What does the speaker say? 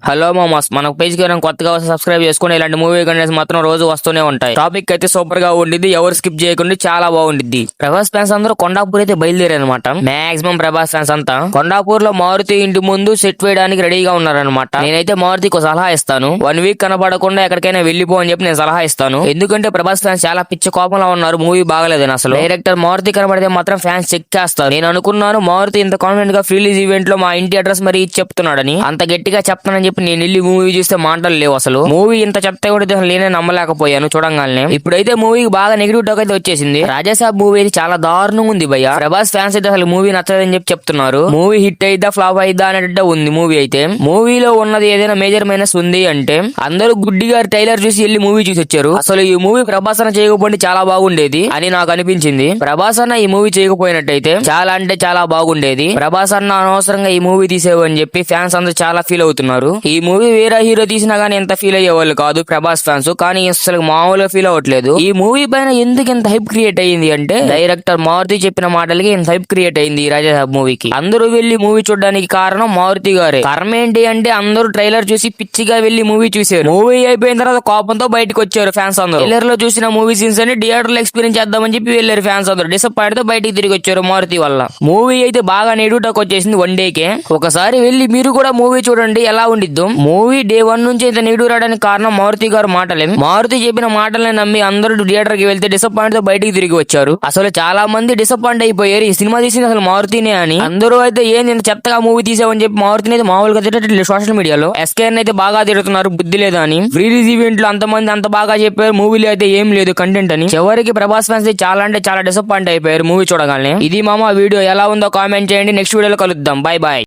Hello మామాస్, మన page కి కొత్తగా సబ్స్క్రైబ్ చేసుకుని ఇలాంటి మూవీ కంటెంట్స్ మాత్రం రోజు వస్తూనే ఉంటాయి. టాపిక్ అయితే సూపర్ గా ఉండిద్ది, ఎవరు స్కిప్ చేయకుండా చాలా బాగుండిద్ది. ప్రభాస్ ఫ్యాన్స్ అందరూ కొండాపూర్ అయితే బయలుదేరారనమాట. మాక్సిమం ప్రభాస్ ఫ్యాన్స్ అంతా కొండాపూర్ లో మారుతి ఇంటి ముందు సెట్ వేయడానికి రెడీగా ఉన్నారనమాట. నేనైతే మారుతికి ఒక సలహా ఇస్తాను, 1 వీక్ కనపడకుండా ఎక్కడికైనా వెళ్ళిపో అని చెప్పి నేను సలహా ఇస్తాను. ఎందుకంటే ప్రభాస్ ఫ్యాన్స్ చాలా పిచ్చ కోపంలో ఉన్నారు, మూవీ బాగలేదని. అసలు డైరెక్టర్ మారుతి కనబడితే మాత్రం ఫ్యాన్స్ చెక్ చేస్తారు. నేను అనుకున్నాను మారుతి ఇంత కాన్ఫిడెంట్ గా రిలీజ్ ఈవెంట్ లో మా ఇంటి అడ్రస్ మరి చెప్తున్నాడని, అంత గట్టిగా చెప్తానని చెప్పి నేను వెళ్ళి మూవీ చూస్తే మాటలు లేవు. అసలు మూవీ ఇంత చెప్తే కూడా నేనే నమ్మలేకపోయాను చూడంగానే. ఇప్పుడైతే మూవీకి బాగా నెగిటివ్ టాక్ అయితే వచ్చేసింది. రాజాసాబ్ మూవీ అయితే చాలా దారుణంగా ఉంది భయ్య. ప్రభాస్ ఫ్యాన్స్ అయితే అసలు మూవీ నచ్చదని చెప్పి చెప్తున్నారు. మూవీ హిట్ అయిద్దా ఫ్లాప్ అయిద్దా అనేట ఉంది మూవీ అయితే. మూవీలో ఉన్నది ఏదైనా మేజర్ మైనస్ ఉంది అంటే అందరూ గుడ్డిగా ట్రైలర్ చూసి వెళ్ళి మూవీ చూసి వచ్చారు. అసలు ఈ మూవీ ప్రభాస్ అన్న చేయకపోతే చాలా బాగుండేది అని నాకు అనిపించింది. ప్రభాస్ అన్న ఈ మూవీ చేయకపోయినట్టయితే చాలా అంటే చాలా బాగుండేది. ప్రభాస్ అన్న అనవసరంగా ఈ మూవీ తీసేవు అని చెప్పి ఫ్యాన్స్ అందరూ చాలా ఫీల్ అవుతున్నారు. ఈ మూవీ వేరే హీరో తీసినా గానీ ఎంత ఫీల్ అయ్యేవాళ్ళు కాదు ప్రభాస్ ఫ్యాన్స్, కానీ అసలు మామూలుగా ఫీల్ అవ్వట్లేదు. ఈ మూవీ పైన ఎందుకు ఇంత హైప్ క్రియేట్ అయ్యింది అంటే డైరెక్టర్ మారుతి చెప్పిన మాటలకి ఇంత హైప్ క్రియేట్ అయింది ఈ రాజాసాబ్ మూవీకి. అందరూ వెళ్లి మూవీ చూడడానికి కారణం మారుతి గారే. కారణం ఏంటి అంటే అందరూ ట్రైలర్ చూసి పిచ్చిగా వెళ్లి మూవీ చూసారు. మూవీ అయిపోయిన తర్వాత కోపంతో బయటకు వచ్చారు ఫ్యాన్స్ అందరూ. ట్రైలర్ లో చూసిన మూవీ సీన్స్ అని థియేటర్ లో ఎక్స్పీరియన్స్ చేద్దామని చెప్పి వెళ్ళారు ఫ్యాన్స్ అందరూ. డిసప్పాయింట్ తో బయటికి తిరిగి వచ్చారు మారుతి వల్ల. మూవీ అయితే బాగా నెగిటివ్ టాక్ వచ్చేసింది 1 డేకే. ఒకసారి వెళ్ళి మీరు కూడా మూవీ చూడండి ఎలా ఉండిద్దో. మూవీ డే 1 నుంచి ఇంత నెగిటివ్ రావడానికి కారణం మారుతి గారు మాటలే. మారుతి చెప్పిన మాటల్ని నమ్మి అందరూ థియేటర్ కి వెళ్తే డిసప్పాయింట్ తో బయటికి తిరిగి వచ్చారు. అసలు చాలా మంది డిసప్పాయింట్ అయిపోయారు, ఈ సినిమా తీసింది అసలు మారుతినే అని. అందరూ అయితే ఏంది ఇంత చెత్తగా మూవీ తీసావని చెప్పి మారుతిని అయితే మామూలుగా తిట్టట్లేదు సోషల్ మీడియాలో. ఎస్కేఎన్ అయితే బాగా తిడుతున్నారు బుద్ధి లేదా అని. రిలీజ్ ఈవెంట్ లో అంతమంది అంత బాగా చెప్పారు, మూవీలో అయితే ఏం లేదు కంటెంట్ అని. చివరికి ప్రభాస్ ఫ్యాన్స్ చాలా అంటే చాలా డిసప్పాయింట్ అయిపోయారు మూవీ చూడగానే. ఇది మామ వీడియో ఎలా ఉందో కామెంట్ చేయండి. నెక్స్ట్ వీడియోలో కలుద్దాం. Bye bye.